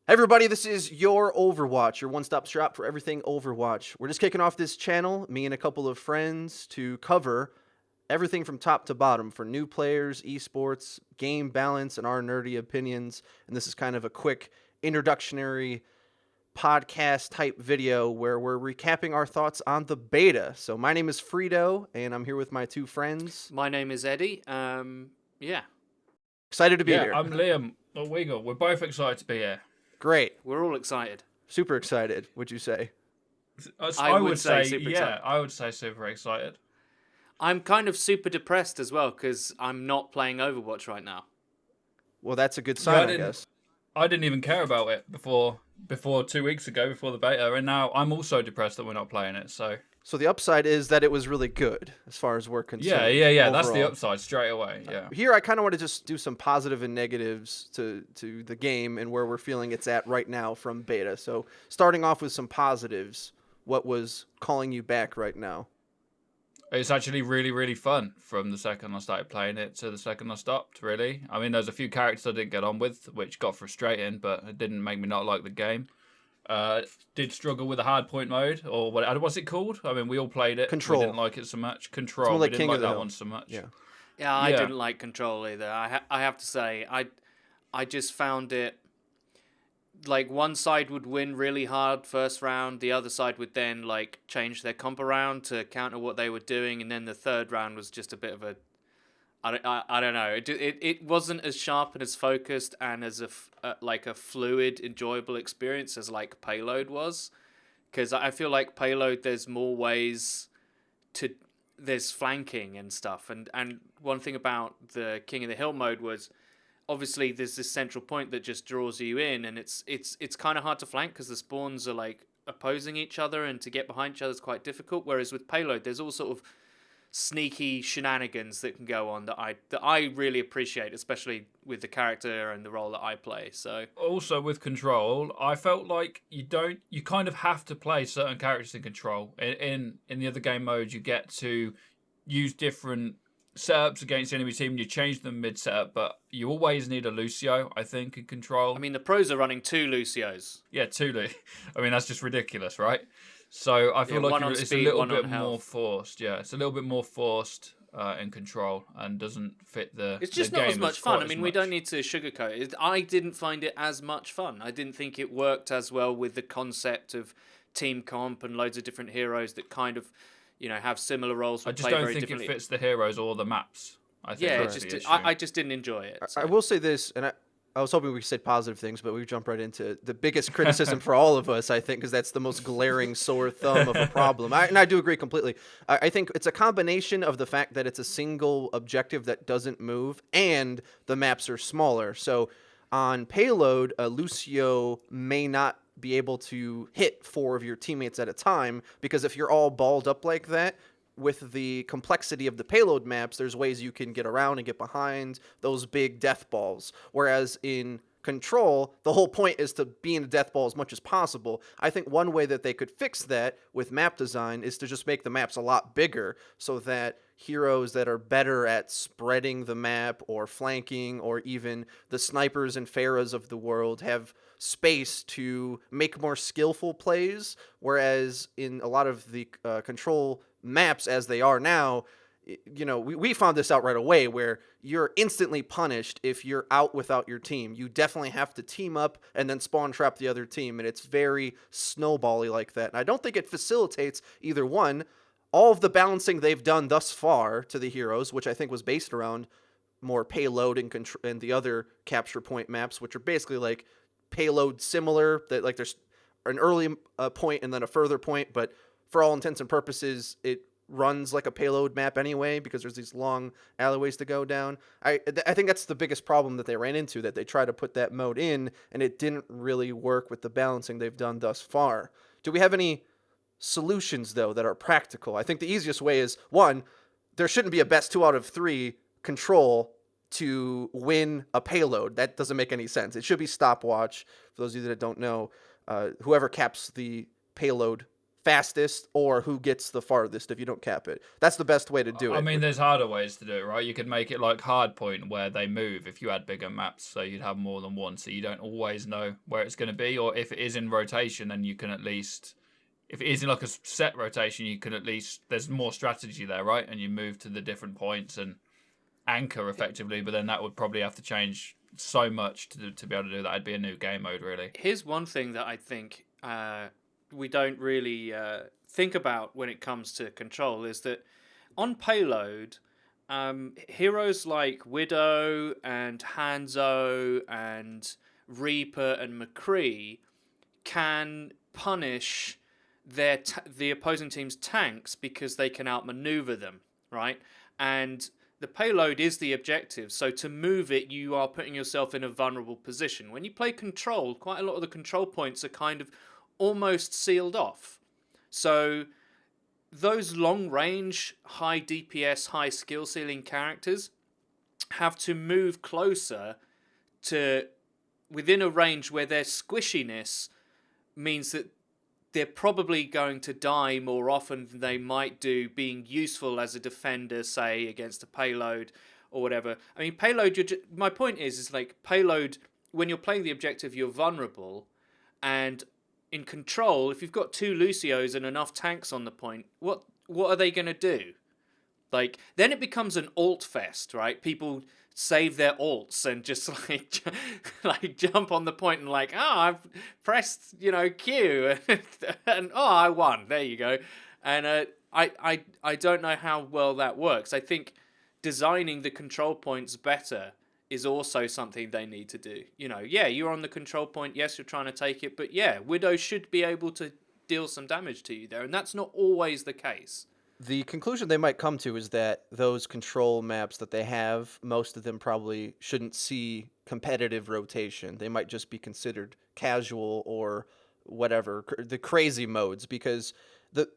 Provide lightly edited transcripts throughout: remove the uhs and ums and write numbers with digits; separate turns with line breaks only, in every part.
Hey everybody, this is Your Overwatch, your one-stop shop for everything Overwatch. We're just kicking off this channel, me and a couple of friends, to cover everything from top to bottom for new players, esports, game balance, and our nerdy opinions. And this is kind of a quick introductionary podcast type video where we're recapping our thoughts on the beta. So my name is Frito, and I'm here with my two friends.
My name is Eddie. Yeah.
Excited to be here.
I'm Liam. We're both excited to be here.
Great.
We're all excited.
Super excited, would you say?
I would say
super
yeah,
excited.
I would say super excited.
I'm kind of super depressed as well because I'm not playing Overwatch right now.
Well, that's a good sign, I
didn't-
guess.
I didn't even care about it before 2 weeks ago, before the beta, and now I'm also depressed that we're not playing it.
So the upside is that it was really good, as far as we're concerned.
Yeah. That's the
overall.
upside straight away. Yeah.
Here, I kind of want to just do some positive and negatives to the game and where we're feeling it's at right now from beta. So starting off with some positives, what was calling you back right now?
It's actually really, really fun from the second I started playing it to the second I stopped, really. I mean, there's a few characters I didn't get on with, which got frustrating, but it didn't make me not like the game. Did struggle with the hardpoint mode, or what's it called? I mean, we all played it.
Control.
We didn't like it so much. Control.
It's more like
we didn't
King
like
of the
that
Hill.
one so much.
Yeah.
Yeah, I
Yeah.
didn't like Control either. I have to say, I just found it like one side would win really hard first round, the other side would then like change their comp around to counter what they were doing, and then the third round was just a bit of a I don't know. It wasn't as sharp and as focused and as like a fluid, enjoyable experience as like Payload was, because I feel like Payload there's more ways to there's flanking and stuff, and one thing about the King of the Hill mode was obviously there's this central point that just draws you in, and it's kind of hard to flank because the spawns are like opposing each other, and to get behind each other is quite difficult. Whereas with Payload, there's all sort of sneaky shenanigans that can go on that I really appreciate, especially with the character and the role that I play. So
Also with Control, I felt like you kind of have to play certain characters in Control. In the other game modes, you get to use different setups against the enemy team. You change them mid setup, but you always need a Lucio, I think, in Control.
I mean, the pros are running 2 Lucios.
Yeah, I mean, that's just ridiculous, right? So I feel
Yeah,
like
one on
it's
speed,
a little
one
bit
on
more
health.
forced. Yeah, it's a little bit more forced in Control and doesn't fit the.
It's just
the
not
game
as much
quite
fun. I
as
mean, we
much.
don't need to sugarcoat it. I didn't find it as much fun. I didn't think it worked as well with the concept of team comp and loads of different heroes that kind of, have similar roles
I
but
just
play
don't
very
think
differently.
it fits the heroes or the maps. I think
Yeah,
that's the issue.
I just didn't enjoy it.
I will say this, and I was hoping we said positive things, but we jump right into the biggest criticism for all of us, I think, because that's the most glaring sore thumb of a problem. And I do agree completely. I think it's a combination of the fact that it's a single objective that doesn't move, and the maps are smaller. So on Payload, Lucio may not be able to hit 4 of your teammates at a time, because if you're all balled up like that, with the complexity of the Payload maps, there's ways you can get around and get behind those big death balls. Whereas in Control, the whole point is to be in the death ball as much as possible. I think one way that they could fix that with map design is to just make the maps a lot bigger so that heroes that are better at spreading the map or flanking, or even the snipers and Pharahs of the world, have space to make more skillful plays. Whereas in a lot of the Control maps as they are now, we found this out right away, where you're instantly punished if you're out without your team. You definitely have to team up and then spawn trap the other team, and it's very snowbally like that. And I don't think it facilitates either one. All of the balancing they've done thus far to the heroes, which I think was based around more Payload and the other capture point maps, which are basically like Payload similar, that like there's an early point and then a further point, but for all intents and purposes, it runs like a Payload map anyway, because there's these long alleyways to go down. I think that's the biggest problem that they ran into, that they tried to put that mode in, and it didn't really work with the balancing they've done thus far. Do we have any solutions, though, that are practical? I think the easiest way is, one, there shouldn't be a best 2 out of 3 Control to win a Payload. That doesn't make any sense. It should be stopwatch. For those of you that don't know, whoever caps the Payload fastest or who gets the farthest if you don't cap it. That's the best way to do it.
I mean, there's harder ways to do it, right? You could make it like hardpoint where they move if you had bigger maps, so you'd have more than one, so you don't always know where it's going to be. Or if it is in rotation, then you can at least, if it is in like a set rotation, you can at least, there's more strategy there, right? And you move to the different points and anchor effectively, but then that would probably have to change so much to be able to do that. It'd be a new game mode, really.
Here's one thing that I think we don't really think about when it comes to control is that on payload, heroes like Widow and Hanzo and Reaper and McCree can punish the opposing team's tanks because they can outmaneuver them, right? And the payload is the objective, so to move it, you are putting yourself in a vulnerable position. When you play control, quite a lot of the control points are kind of almost sealed off. So those long-range, high DPS, high skill ceiling characters have to move closer to within a range where their squishiness means that they're probably going to die more often than they might do being useful as a defender, say, against a payload or whatever. I mean, payload, my point is like payload, when you're playing the objective, you're vulnerable. And in control, if you've got 2 Lucios and enough tanks on the point, what are they going to do? Like, then it becomes an alt fest, right? People save their alts and just like jump on the point and like, oh, I've pressed, Q and oh, I won. There you go. And I don't know how well that works. I think designing the control points better is also something they need to do. Yeah, you're on the control point. Yes, you're trying to take it, but yeah, Widow should be able to deal some damage to you there, and that's not always the case.
The conclusion they might come to is that those control maps that they have, most of them probably shouldn't see competitive rotation. They might just be considered casual or whatever, the crazy modes, because the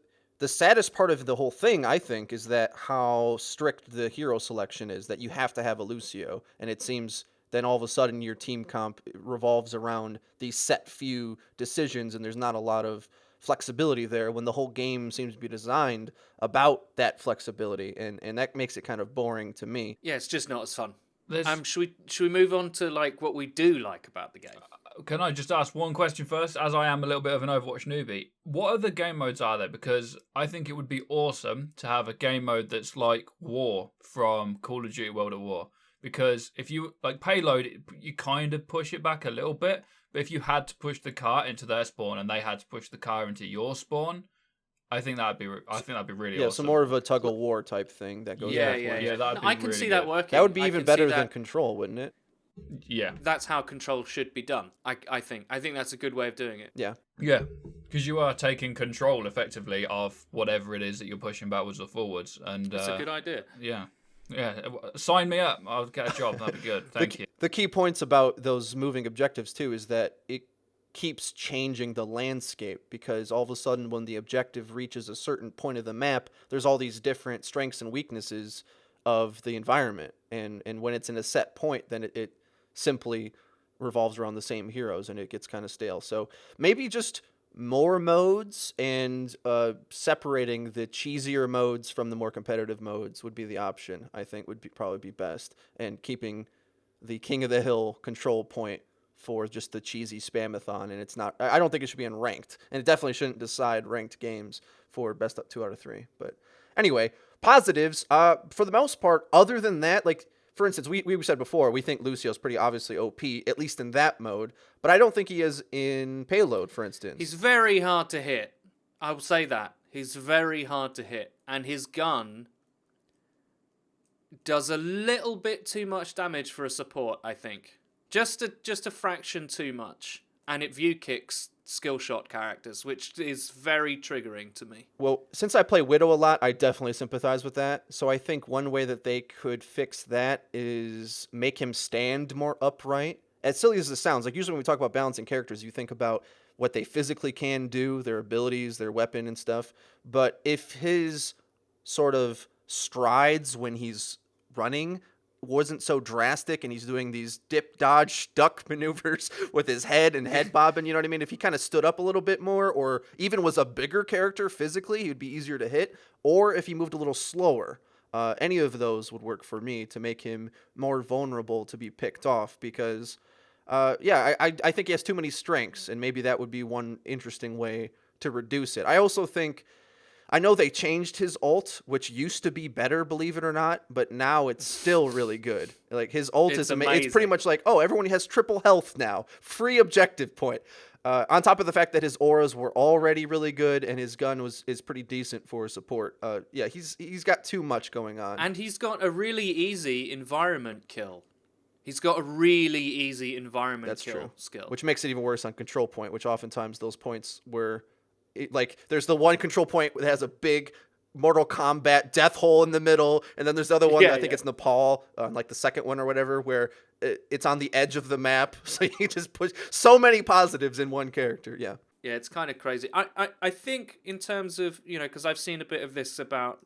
saddest part of the whole thing, I think, is that how strict the hero selection is, that you have to have a Lucio, and it seems then all of a sudden your team comp revolves around these set few decisions, and there's not a lot of flexibility there when the whole game seems to be designed about that flexibility, and that makes it kind of boring to me.
Yeah, it's just not as fun. Should we move on to like what we do like about the game?
Can I just ask one question first, as I am a little bit of an Overwatch newbie? What other game modes are there? Because I think it would be awesome to have a game mode that's like War from Call of Duty World at War. Because if you, like Payload, you kind of push it back a little bit, but if you had to push the car into their spawn and they had to push the car into your spawn, I think that'd be really awesome.
Yeah, so more of a tug of war type thing that goes.
Yeah.
That'd be
I can
really
see
good.
that working.
That would be even better than Control, wouldn't it?
Yeah,
that's how Control should be done. I think that's a good way of doing it.
Yeah,
because you are taking control effectively of whatever it is that you're pushing backwards or forwards, and
that's a good idea.
Yeah. Sign me up. I'll get a job. That'd be good. Thank you.
The key points about those moving objectives too is that it keeps changing the landscape, because all of a sudden when the objective reaches a certain point of the map, there's all these different strengths and weaknesses of the environment, and when it's in a set point, then it simply revolves around the same heroes, and it gets kind of stale. So maybe just more modes and separating the cheesier modes from the more competitive modes would be the option. I think would probably be best, and keeping the King of the Hill control point for just the cheesy spamathon. And it's not, I don't think it should be in ranked, and it definitely shouldn't decide ranked games for best 2 out of 3. But anyway, positives, for the most part, other than that, like, for instance, we said before, we think Lucio's pretty obviously OP, at least in that mode, but I don't think he is in Payload, for instance.
He's very hard to hit. I will say that. He's very hard to hit, and his gun does a little bit too much damage for a support, I think. Just a fraction too much. And it view kicks skill shot characters, which is very triggering to me.
Well, since I play Widow a lot, I definitely sympathize with that. So I think one way that they could fix that is make him stand more upright. As silly as it sounds, like usually when we talk about balancing characters, you think about what they physically can do, their abilities, their weapon and stuff. But if his sort of strides when he's running wasn't so drastic and he's doing these dip, dodge, duck maneuvers with his head and head bobbing, you know what I mean? If he kind of stood up a little bit more or even was a bigger character physically, he'd be easier to hit. Or if he moved a little slower, any of those would work for me to make him more vulnerable to be picked off because, I think he has too many strengths and maybe that would be one interesting way to reduce it. I also think I know they changed his ult, which used to be better, believe it or not, but now it's still really good. Like his ult
It's
it's pretty much like, oh, everyone has triple health now, free objective point. On top of the fact that his auras were already really good and his gun is pretty decent for support. He's got too much going on.
And he's got a really easy environment kill. He's got a really easy environment
That's
kill
true.
skill.
Which makes it even worse on control point, which oftentimes those points were like there's the one control point that has a big Mortal Kombat death hole in the middle, and then there's the other one I think it's Nepal, like the second one or whatever, where it's on the edge of the map. So you just push so many positives in one character. Yeah.
Yeah, it's kind of crazy. I think in terms of, because I've seen a bit of this about,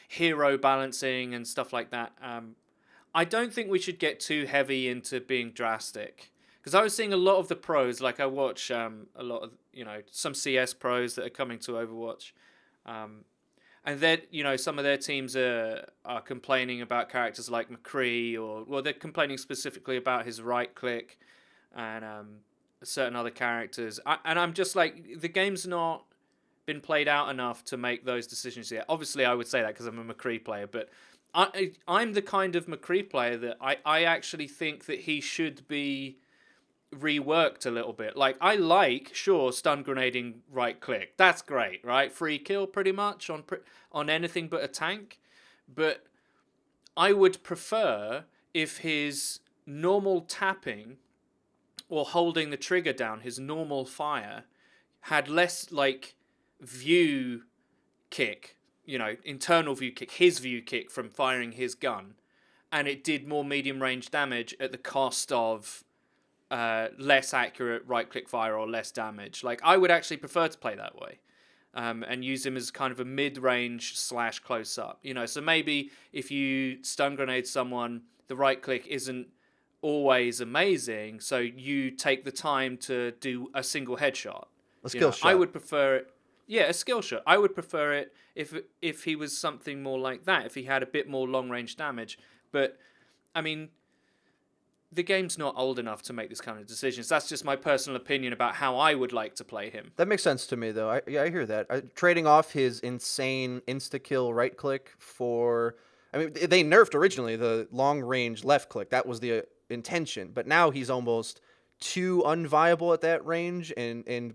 hero balancing and stuff like that. I don't think we should get too heavy into being drastic. Because I was seeing a lot of the pros, like I watch a lot of, some CS pros that are coming to Overwatch. And then, some of their teams are complaining about characters like McCree, they're complaining specifically about his right click and certain other characters. And I'm just like, the game's not been played out enough to make those decisions yet. Obviously, I would say that because I'm a McCree player, but I'm the kind of McCree player that I actually think that he should be reworked a little bit. Like, I stun grenading right click. That's great, right? Free kill pretty much on anything but a tank. But I would prefer if his normal tapping or holding the trigger down, his normal fire, had less like view kick, internal view kick, his view kick from firing his gun, and it did more medium range damage at the cost of less accurate right click fire or less damage. Like, I would actually prefer to play that way, and use him as kind of a mid range / close up. So maybe if you stun grenade someone, the right click isn't always amazing, so you take the time to do a single headshot.
A skill shot.
I would prefer it. Yeah, a skill shot. I would prefer it if he was something more like that, if he had a bit more long range damage. But I mean, the game's not old enough to make this kind of decisions. That's just my personal opinion about how I would like to play him.
That makes sense to me, though. I hear that. Trading off his insane insta-kill right-click for... I mean, they nerfed originally the long-range left-click. That was the intention. But now he's almost too unviable at that range,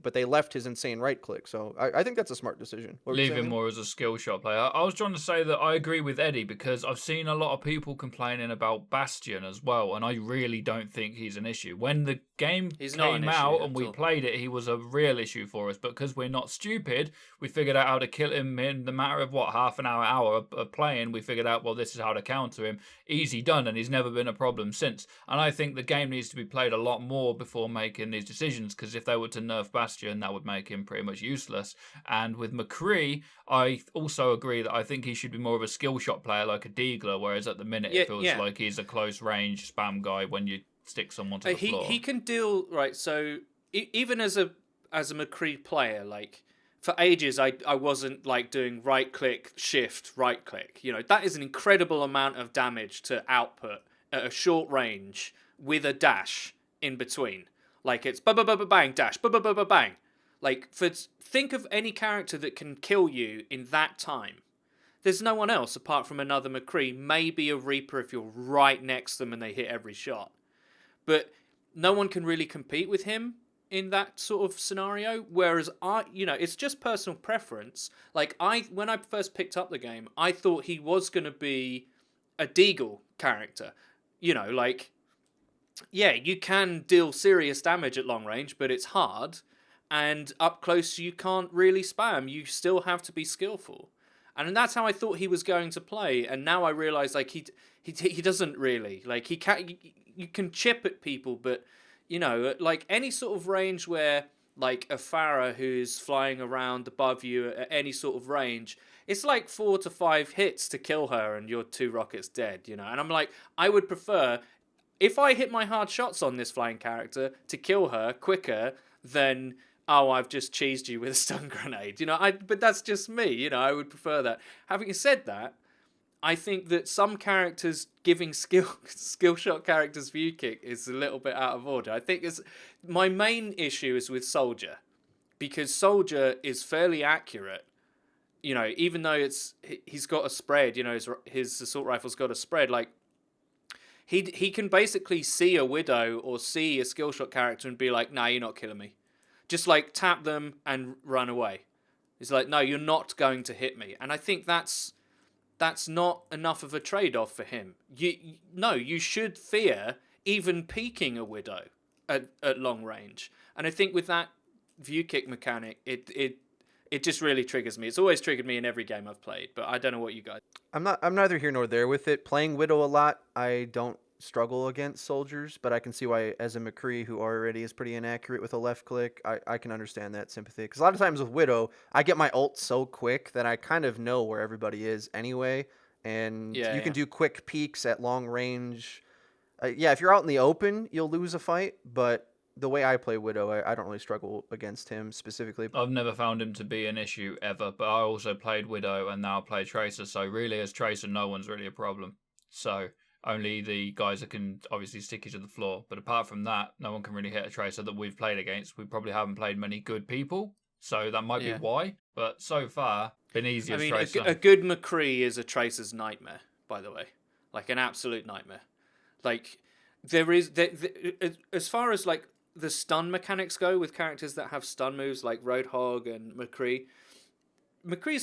but they left his insane right-click. So I think that's a smart decision.
Leave him more as a skill shot player. I was trying to say that I agree with Eddie because I've seen a lot of people complaining about Bastion as well, and I really don't think he's an issue. When the game came out and we played it, he was a real issue for us, but because we're not stupid, we figured out how to kill him in the matter of, half an hour of playing. We figured out, this is how to counter him. Easy done, and he's never been a problem since. And I think the game needs to be played a lot more before making these decisions, because if they were to nerf Bastion, that would make him pretty much useless. And with McCree, I also agree that I think he should be more of a skill shot player like a Deagler, whereas at the minute it feels like he's a close range spam guy when you stick someone to the floor.
He can deal, right, so even as a McCree player, like, for ages I wasn't like doing right click, shift, right click. That is an incredible amount of damage to output at a short range with a dash in between. Like, it's bang, dash, bang. Like, think of any character that can kill you in that time. There's no one else apart from another McCree, maybe a Reaper if you're right next to them and they hit every shot. But no one can really compete with him in that sort of scenario. Whereas it's just personal preference. Like, when I first picked up the game, I thought he was going to be a Deagle character. You can deal serious damage at long range, but it's hard. And up close, you can't really spam. You still have to be skillful. And that's how I thought he was going to play. And now I realize, like, he doesn't really. Like, you can chip at people, but, like, any sort of range where like a Pharah who's flying around above you at any sort of range, it's like 4 to 5 hits to kill her and you're 2 rockets dead, you know? And I'm like, I would prefer, if I hit my hard shots on this flying character, to kill her quicker than, oh, I've just cheesed you with a stun grenade. You know, but that's just me, you know, I would prefer that. Having said that, I think that some characters giving skill shot characters view kick is a little bit out of order. I think my main issue is with Soldier, because Soldier is fairly accurate. You know, even though he's got a spread, you know, his assault rifle's got a spread. Like he can basically see a Widow or see a skill shot character and be like, "Nah, you're not killing me." Just like tap them and run away. He's like, "No, you're not going to hit me," and I think that's not enough of a trade-off for him. You should fear even peeking a Widow at long range. And I think with that view kick mechanic, it just really triggers me. It's always triggered me in every game I've played, but I don't know what you guys...
I'm neither here nor there with it. Playing Widow a lot, I don't struggle against soldiers, but I can see why, as a McCree who already is pretty inaccurate with a left click, I can understand that sympathy. Because a lot of times with Widow, I get my ult so quick that I kind of know where everybody is anyway, and you can do quick peeks at long range. Yeah, if you're out in the open, you'll lose a fight, but the way I play Widow, I don't really struggle against him specifically.
I've never found him to be an issue ever, but I also played Widow and now play Tracer, so really as Tracer, no one's really a problem. So only the guys that can obviously stick you to the floor. But apart from that, no one can really hit a Tracer that we've played against. We probably haven't played many good people, so that might be why. But so far, been easy as Tracer.
A good McCree is a Tracer's nightmare, by the way. Like, an absolute nightmare. Like, as far as, like, the stun mechanics go with characters that have stun moves like Roadhog and McCree's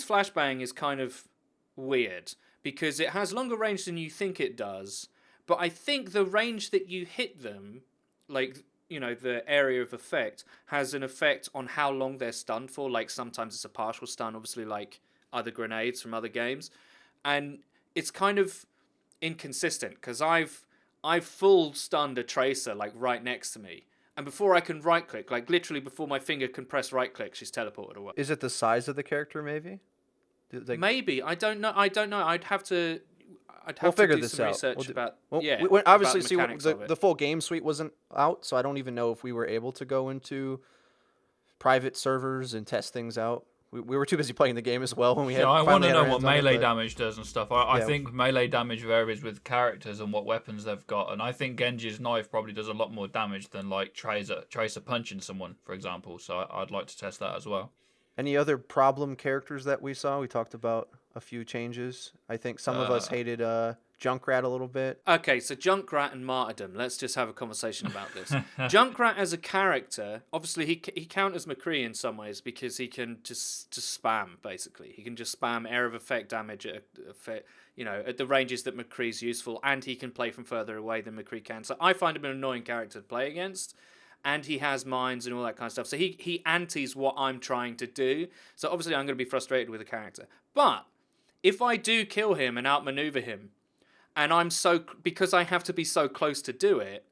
flashbang is kind of weird, because it has longer range than you think it does, but I think the range that you hit them, like, you know, the area of effect, has an effect on how long they're stunned for. Like, sometimes it's a partial stun, obviously, like other grenades from other games. And it's kind of inconsistent, because I've full stunned a Tracer, like, right next to me. And before I can right-click, like, literally before my finger can press right-click, she's teleported away.
Is it the size of the character, maybe?
Maybe. I don't know. I'd have to
We'll figure
do
this
some
out.
research about...
We obviously, see
mechanics of it.
the full game suite wasn't out, so I don't even know if we were able to go into private servers and test things out. We were too busy playing the game as well when we had.
I want to know what melee
it,
damage does and stuff. I think melee damage varies with characters and what weapons they've got, and I think Genji's knife probably does a lot more damage than like Tracer punching someone, for example. So I'd like to test that as well.
Any other problem characters that we saw? We talked about a few changes. I think some of us hated Junkrat a little bit.
Okay, so Junkrat and martyrdom. Let's just have a conversation about this. Junkrat as a character, obviously he counters McCree in some ways, because he can just spam, basically. He can just spam area of effect damage at the ranges that McCree's useful, and he can play from further away than McCree can. So I find him an annoying character to play against. And he has mines and all that kind of stuff. So he antis what I'm trying to do. So obviously I'm going to be frustrated with the character. But if I do kill him and outmaneuver him, and because I have to be so close to do it,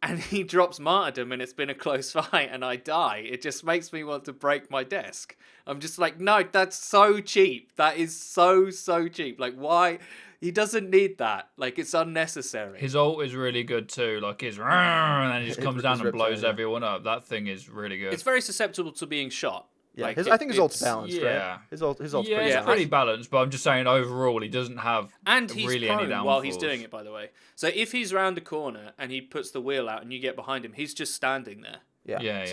and he drops martyrdom and it's been a close fight and I die, it just makes me want to break my desk. I'm just like, no, that's so cheap. That is so cheap. Like, why? He doesn't need that. Like, it's unnecessary.
His ult is really good too. Like, his and then he just comes down and blows everyone up. That thing is really good.
It's very susceptible to being shot.
Yeah, like I think his ult's balanced, right? His ult's
pretty balanced, but I'm just saying overall he doesn't have
and he's
really
prone
any downfalls.
While he's doing it, by the way. So if he's round a corner and he puts the wheel out and you get behind him, he's just standing there.
Yeah.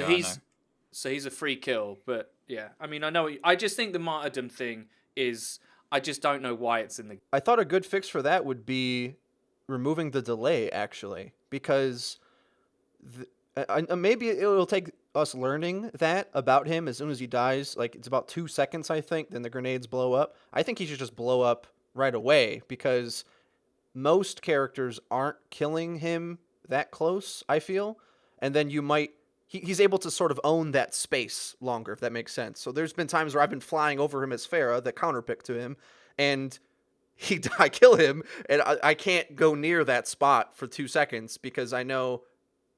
So he's a free kill, but yeah. I mean, I just think the martyrdom thing is, I just don't know why it's in the...
I thought a good fix for that would be removing the delay, actually, because maybe it'll take us learning that about him as soon as he dies. Like, it's about 2 seconds, I think, then the grenades blow up. I think he should just blow up right away, because most characters aren't killing him that close, I feel. And then you might... He's able to sort of own that space longer, if that makes sense. So there's been times where I've been flying over him as Pharah, the counterpick to him, and I kill him, and I can't go near that spot for 2 seconds, because I know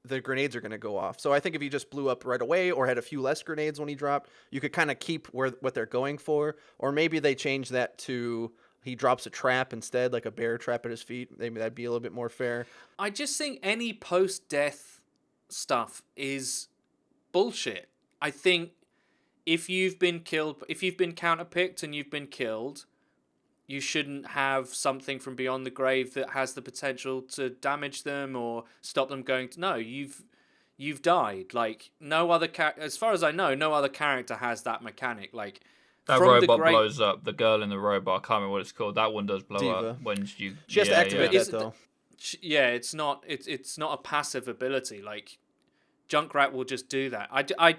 the grenades are going to go off. So I think if he just blew up right away or had a few less grenades when he dropped, you could kind of keep what they're going for. Or maybe they change that to he drops a trap instead, like a bear trap at his feet. Maybe that'd be a little bit more fair.
I just think any post-death stuff is bullshit. I think if you've been killed, if you've been counterpicked and you've been killed, you shouldn't have something from beyond the grave that has the potential to damage them or stop them going to... No, you've died. Like, no other as far as I know, no other character has that mechanic. Like,
that robot blows up. The girl in the robot, I can't remember what it's called. That one does blow
Diva.
up when you...
She has to activate that, though.
Yeah, it's not a passive ability. Like, Junkrat will just do that. I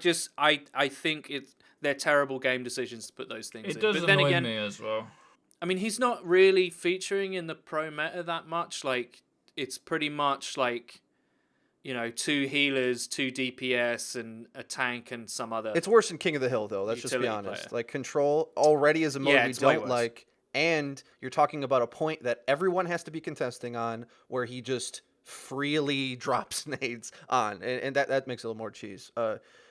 think they're terrible game decisions to put those things in.
It does annoy me as well.
I mean, he's not really featuring in the pro meta that much. Like, it's pretty much like, 2 healers, 2 DPS, and a tank and some other...
It's worse than King of the Hill, though. Let's just be honest.
Player.
Like, Control already is a mode we don't like. And you're talking about a point that everyone has to be contesting on where he just freely drops nades on. And that makes it a little more cheese.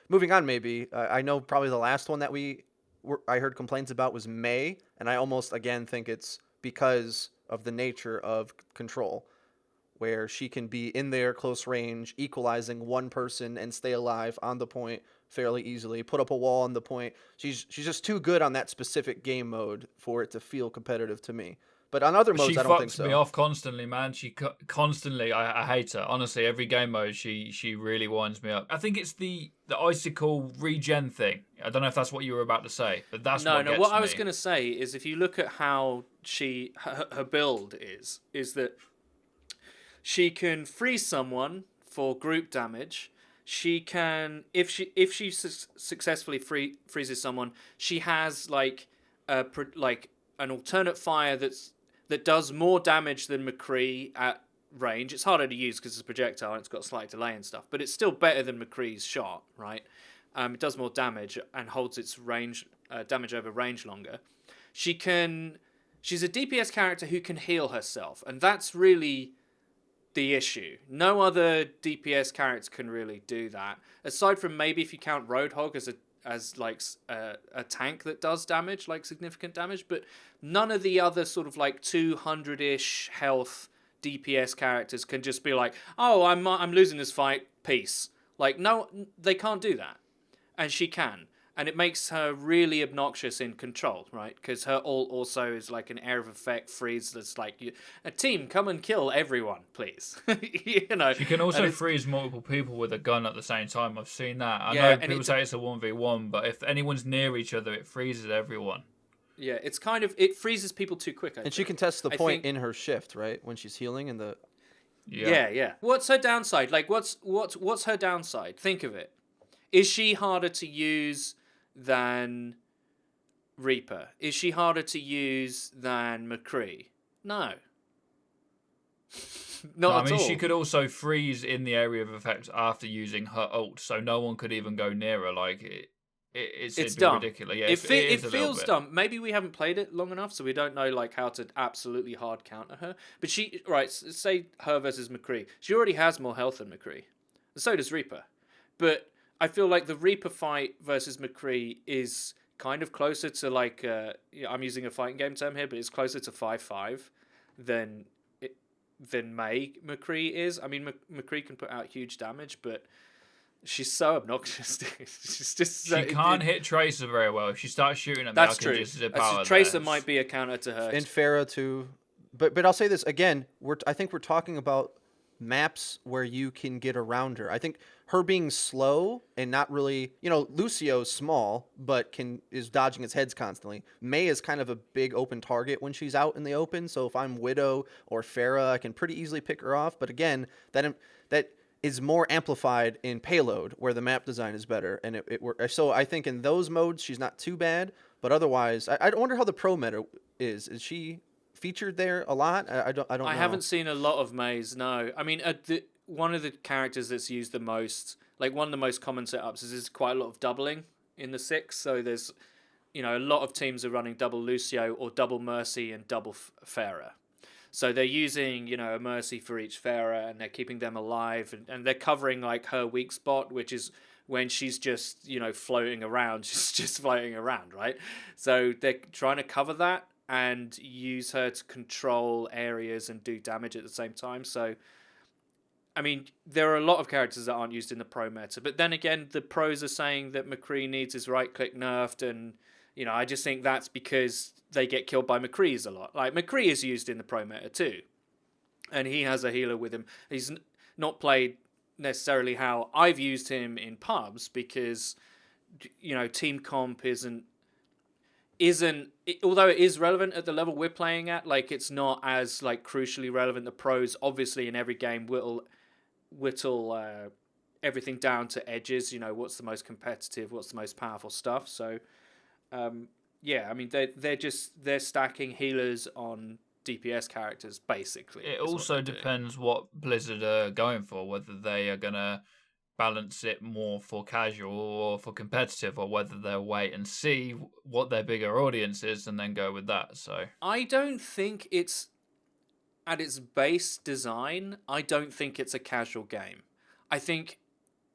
Moving on, maybe. I know probably the last one that I heard complaints about was May, and I almost, again, think it's because of the nature of Control, where she can be in there close range, equalizing one person and stay alive on the point fairly easily, put up a wall on the point. She's just too good on that specific game mode for it to feel competitive to me. But on other modes, I don't think so.
She fucks me off constantly, man. She constantly, I hate her. Honestly, every game mode, she really winds me up. I think it's the icicle regen thing. I don't know if that's what you were about to say, but that's what gets me.
What I was going to say is if you look at how her build is that she can freeze someone for group damage. She can, if she successfully freezes someone, she has like an alternate fire that does more damage than McCree at range. It's harder to use because it's a projectile and it's got a slight delay and stuff, but it's still better than McCree's shot, right? It does more damage and holds its range damage over range longer. She's a DPS character who can heal herself, and that's really the issue. No other DPS character can really do that, aside from maybe if you count Roadhog as a tank that does damage, like significant damage, but none of the other sort of like 200-ish health DPS characters can just be like, oh, I'm losing this fight, peace. Like, no, they can't do that, and she can. And it makes her really obnoxious in Control, right? Because her ult also is like an air of effect freeze that's like, a team, come and kill everyone, please.
She can also freeze multiple people with a gun at the same time. I've seen that. I know people say it's a 1v1, but if anyone's near each other, it freezes everyone.
Yeah, it freezes people too quick, I think.
She contests the point in her shift, right? When she's healing in the...
Yeah. What's her downside? Like, what's her downside? Think of it. Is she harder to use than Reaper? Is she harder to use than McCree? No. Not at all.
She could also freeze in the area of effect after using her ult, so no one could even go near her. Like, it's
dumb.
Ridiculous. Yeah,
it feels dumb. Maybe we haven't played it long enough, so we don't know like how to absolutely hard counter her. But say her versus McCree. She already has more health than McCree. So does Reaper. But I feel like the Reaper fight versus McCree is kind of closer to like I'm using a fighting game term here, but it's closer to 5-5 than McCree is. I mean, McCree can put out huge damage, but she's so obnoxious. She's just
she can't hit Tracer very well. If she starts shooting at me,
that's
I can
true.
just zip out of
Tracer
there.
might be a counter to her.
And Pharah too. But I'll say this again. I think we're talking about maps where you can get around her. I think her being slow and not really, Lucio's small, but is dodging his heads constantly. May is kind of a big open target when she's out in the open. So if I'm Widow or Pharah, I can pretty easily pick her off. But again, that is more amplified in payload where the map design is better. And so I think in those modes, she's not too bad. But otherwise, I wonder how the pro meta is. Is she featured there a lot? I don't know.
I haven't seen a lot of Maze, no. I mean, one of the characters that's used the most, like one of the most common setups is quite a lot of doubling in the 6. So there's, a lot of teams are running double Lucio or double Mercy and double Pharah. So they're using, a mercy for each Pharah, and they're keeping them alive, and they're covering like her weak spot, which is when she's just, floating around, just floating around, right? So they're trying to cover that and use her to control areas and do damage at the same time. So, I mean, there are a lot of characters that aren't used in the pro meta, but then again, the pros are saying that McCree needs his right click nerfed, and I just think that's because they get killed by McCree's a lot. Like, McCree is used in the pro meta too, and he has a healer with him. He's not played necessarily how I've used him in pubs, because team comp isn't although it is relevant at the level we're playing at, like, it's not as like crucially relevant. The pros obviously in every game whittle everything down to edges. What's the most competitive, what's the most powerful stuff. So yeah, I mean, they're stacking healers on DPS characters, basically.
It also depends what Blizzard are going for, whether they are going to balance it more for casual or for competitive, or whether they'll wait and see what their bigger audience is and then go with that. So
I don't think it's, at its base design, I don't think it's a casual game. I think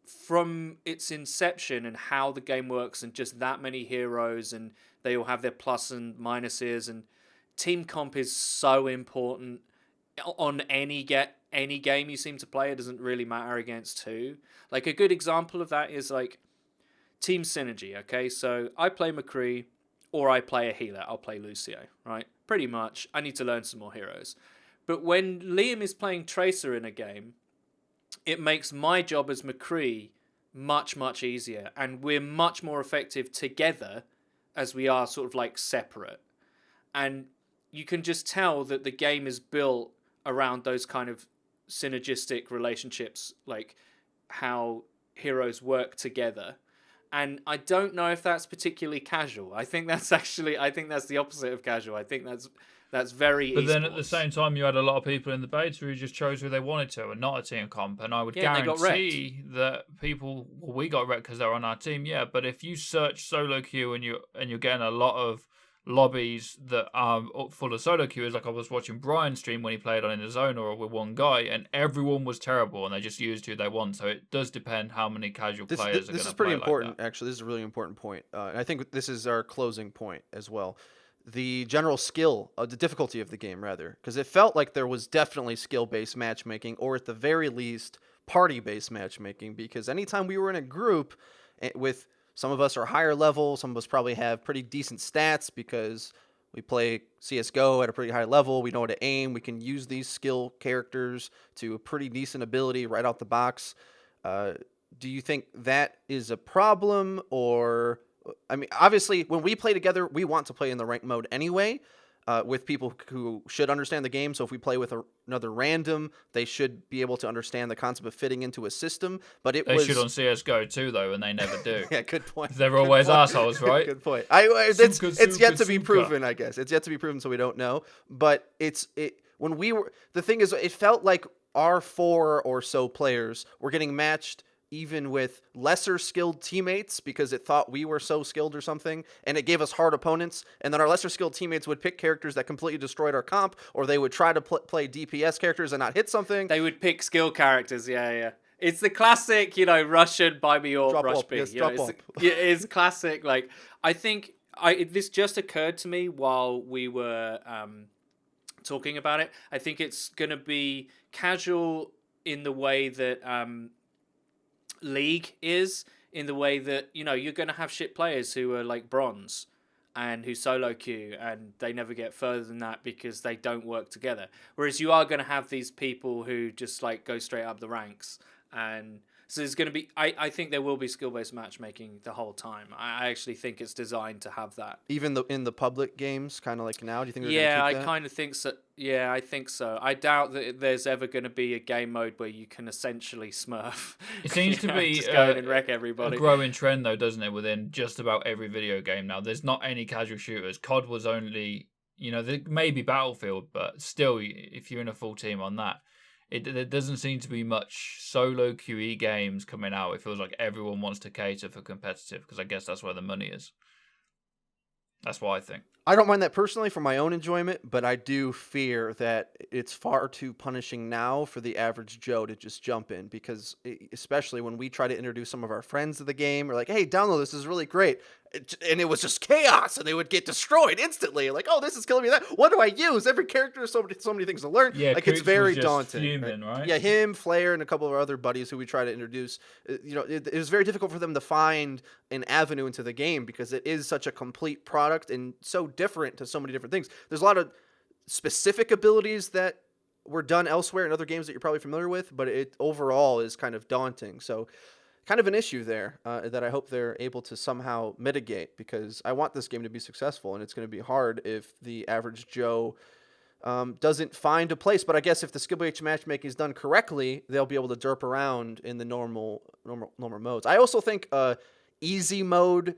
from its inception and how the game works, and just that many heroes, and they all have their plus and minuses, and team comp is so important on any game you seem to play. It doesn't really matter against who. Like, a good example of that is like team synergy. Okay, so I play McCree, or I play a healer. I'll play Lucio, right? Pretty much. I need to learn some more heroes. But when Liam is playing Tracer in a game, it makes my job as McCree much, much easier, and we're much more effective together as we are sort of like separate. And you can just tell that the game is built around those kind of synergistic relationships, like how heroes work together. And I don't know if that's particularly casual. I think that's the opposite of casual. I think that's very
But
esports.
then at the same time, you had a lot of people in the beta who just chose who they wanted to, and not a team comp. And I would guarantee that people, we got wrecked because they're on our team, yeah. But if you search solo queue and you're getting a lot of lobbies that are full of solo queuers, like I was watching Brian stream when he played on in the zone or with one guy, and everyone was terrible, and they just used who they want. So it does depend how many casual players are going to play.
This is pretty important,
like that.
actually. This is a really important point. And I think this is our closing point as well. The general skill, the difficulty of the game, rather, because it felt like there was definitely skill-based matchmaking, or at the very least, party-based matchmaking, because anytime we were in a group with, some of us are higher level, some of us probably have pretty decent stats because we play CSGO at a pretty high level, we know how to aim, we can use these skill characters to a pretty decent ability right out the box. Do you think that is a problem, or... I mean, obviously, when we play together, we want to play in the ranked mode anyway, with people who should understand the game. So if we play with another random, they should be able to understand the concept of fitting into a system. But
they should on CSGO too, though, and they never do.
Yeah, good point.
They're always assholes, right?
Good point. It's yet to be proven, I guess. It's yet to be proven, so we don't know. But when we were, the thing is, it felt like our 4 or so players were getting matched even with lesser skilled teammates because it thought we were so skilled or something, and it gave us hard opponents, and then our lesser skilled teammates would pick characters that completely destroyed our comp, or they would try to play DPS characters and not hit something.
They would pick skill characters, yeah. It's the classic, Russian buy me or rush B. It's classic. Like, I think this just occurred to me while we were talking about it. I think it's going to be casual in the way that League is, in the way that you're going to have shit players who are like bronze and who solo queue, and they never get further than that because they don't work together, whereas you are going to have these people who just like go straight up the ranks. And so there's going to be, I think there will be skill-based matchmaking the whole time. I actually think it's designed to have that.
Even in the public games, kind of like now? Do you think they're
Yeah,
going to keep
I
that?
kind of think so. Yeah, I think so. I doubt that there's ever going to be a game mode where you can essentially smurf.
It seems to be
just go in and wreck everybody.
A growing trend, though, doesn't it, within just about every video game now. There's not any casual shooters. COD was only, there may be Battlefield, but still, if you're in a full team on that, there doesn't seem to be much solo QE games coming out. It feels like everyone wants to cater for competitive, because I guess that's where the money is. That's what I think.
I don't mind that personally for my own enjoyment, but I do fear that it's far too punishing now for the average Joe to just jump in, because especially when we try to introduce some of our friends to the game, we're like, hey, download this is really great. And it was just chaos, and they would get destroyed instantly. Like, oh, this is killing me. That what do I use? Every character has so many things to learn.
Yeah,
like it's
Cooch
very
was just
daunting.
fuming, right?
Yeah, him, Flair, and a couple of our other buddies who we try to introduce. It was very difficult for them to find an avenue into the game because it is such a complete product and so different to so many different things. There's a lot of specific abilities that were done elsewhere in other games that you're probably familiar with, but it overall is kind of daunting. So kind of an issue there that I hope they're able to somehow mitigate, because I want this game to be successful, and it's going to be hard if the average Joe doesn't find a place. But I guess if the Skill H matchmaking is done correctly, they'll be able to derp around in the normal modes. I also think easy mode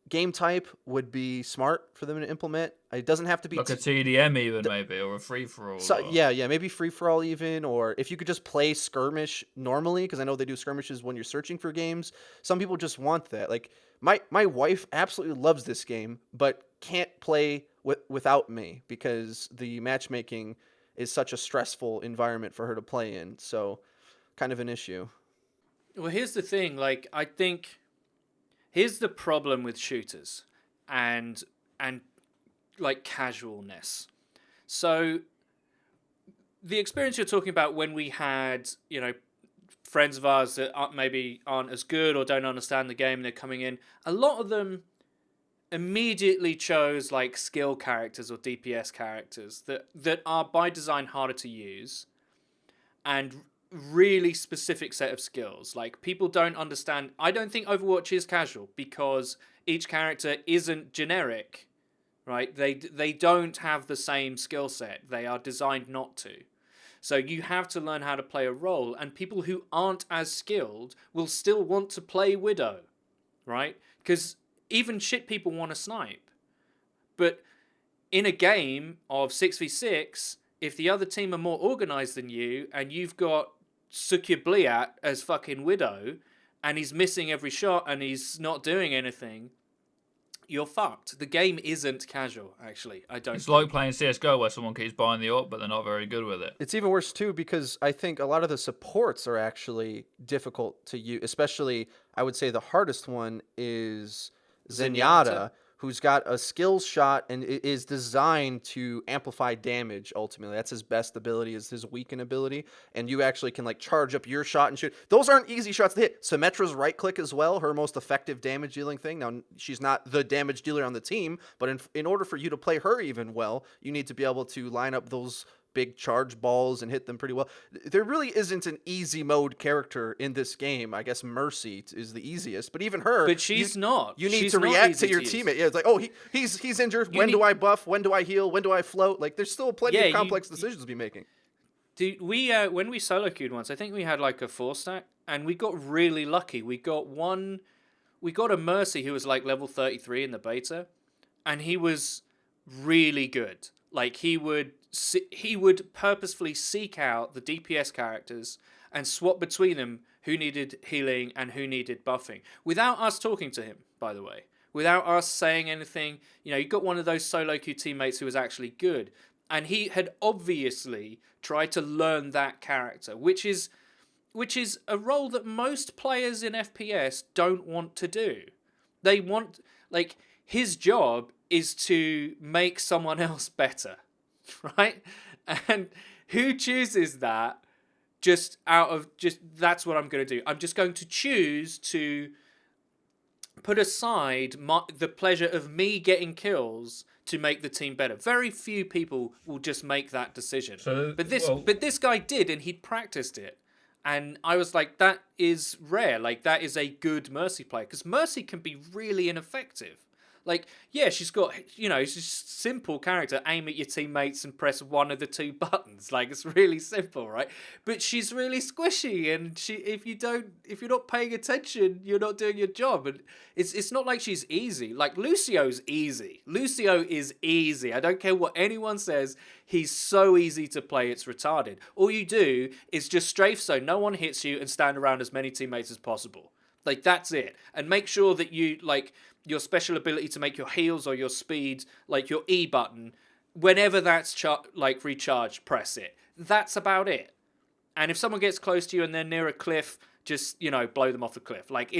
game type would be smart for them to implement. It doesn't have to be
like a TDM even, maybe, or a free-for-all.
So, yeah, maybe free-for-all even, or if you could just play skirmish normally, because I know they do skirmishes when you're searching for games. Some people just want that. Like, my wife absolutely loves this game, but can't play without me, because the matchmaking is such a stressful environment for her to play in. So, kind of an issue.
Well, here's the thing. Like, I think here's the problem with shooters and like casualness. So the experience you're talking about when we had, friends of ours that aren't as good or don't understand the game and they're coming in, a lot of them immediately chose like skill characters or DPS characters that are by design harder to use and really specific set of skills. Like, people don't understand. I don't think Overwatch is casual because each character isn't generic, right? They don't have the same skill set. They are designed not to. So you have to learn how to play a role, and people who aren't as skilled will still want to play Widow, right? Because even shit people want to snipe. But in a game of 6v6, if the other team are more organized than you and you've got Sukya Bliat as fucking Widow and he's missing every shot and he's not doing anything, you're fucked. The game isn't casual, actually. It's
like playing CSGO where someone keeps buying the ult but they're not very good with it.
It's even worse too, because I think a lot of the supports are actually difficult to use. Especially, I would say the hardest one is Zenyatta, who's got a skills shot and is designed to amplify damage. Ultimately, that's his best ability, is his weaken ability, and you actually can like charge up your shot and shoot. Those aren't easy shots to hit. Symmetra's right click as well, her most effective damage dealing thing. Now, she's not the damage dealer on the team, but in order for you to play her even well, you need to be able to line up those big charge balls and hit them pretty well. There really isn't an easy mode character in this game. I guess Mercy is the easiest, but even her,
but she's not.
You need to react to your teammate. Yeah, it's like, oh, he's injured. When do I buff? When do I heal? When do I float? Like, there's still plenty of complex decisions to be making.
Dude, we when we solo queued once, I think we had like a 4-stack, and we got really lucky. We got a Mercy who was like level 33 in the beta, and he was really good. Like, he would purposefully seek out the DPS characters and swap between them who needed healing and who needed buffing, without us talking to him, by the way, without us saying anything. You got one of those solo queue teammates who was actually good, and he had obviously tried to learn that character, which is a role that most players in FPS don't want to do. They want, like, his job is to make someone else better, right? And who chooses that just that's what I'm going to do. I'm just going to choose to put aside the pleasure of me getting kills to make the team better. Very few people will just make that decision. But this guy did, and he'd practiced it. And I was like, that is rare. Like, that is a good Mercy play, because Mercy can be really ineffective. Like, yeah, she's got, it's just simple character. Aim at your teammates and press one of the two buttons. Like, it's really simple, right? But she's really squishy, and if you're not paying attention, you're not doing your job. And it's not like she's easy. Like, Lucio's easy. Lucio is easy. I don't care what anyone says. He's so easy to play, it's retarded. All you do is just strafe so no one hits you and stand around as many teammates as possible. Like, that's it. And make sure that you, like, your special ability to make your heals or your speed, like your E button, whenever that's like recharged, press it. That's about it. And if someone gets close to you and they're near a cliff, just, you know, blow them off the cliff. Like,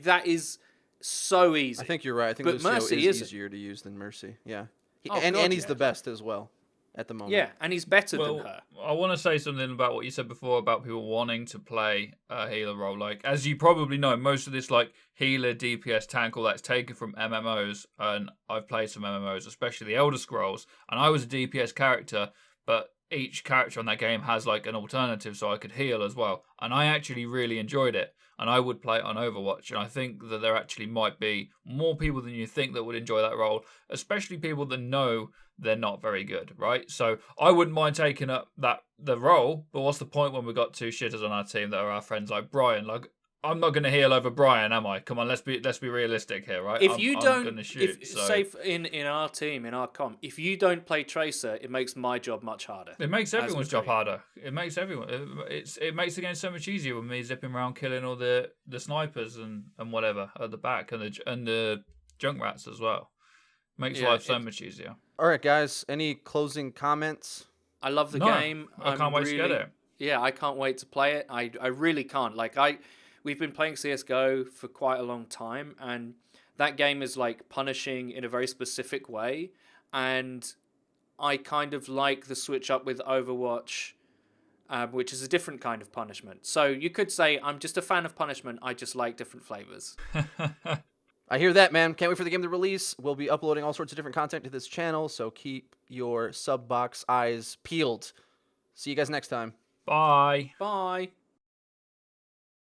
that is so easy.
I think you're right. I think
But
Lucio
Mercy
is
isn't.
easier to use than Mercy. Yeah.
Oh,
and
God,
he's
yeah.
the best as well at the moment.
Yeah, and he's better
Well,
than her.
I want to say something about what you said before about people wanting to play a healer role. Like, as you probably know, most of this like healer, DPS, tank, all that's taken from MMOs, and I've played some MMOs, especially the Elder Scrolls, and I was a DPS character, but each character on that game has like an alternative, so I could heal as well, and I actually really enjoyed it. And I would play it on Overwatch, and I think that there actually might be more people than you think that would enjoy that role, especially people that know they're not very good, right? So I wouldn't mind taking up the role, but what's the point when we've got two shitters on our team that are our friends like Brian? Like, I'm not going to heal over Brian, am I? Come on, let's be realistic here, right?
If
I'm
don't,
gonna shoot,
if
so.
say in our team, in our comp, if you don't play Tracer, it makes my job much harder.
It makes everyone's job
McCree.
harder. It makes everyone. It makes the game so much easier with me zipping around killing all the snipers and whatever at the back and the Junkrats as well. Makes
Yeah,
life so much easier.
All right, guys. Any closing comments?
I love the
No,
game.
I can't wait to get it.
Yeah, I can't wait to play it. I really can't. Like, we've been playing CS:GO for quite a long time, and that game is like punishing in a very specific way, and I kind of like the switch up with Overwatch, which is a different kind of punishment. So you could say I'm just a fan of punishment. I just like different flavors.
I hear that, man. Can't wait for the game to release. We'll be uploading all sorts of different content to this channel, so keep your sub box eyes peeled. See you guys next time.
Bye.
Bye.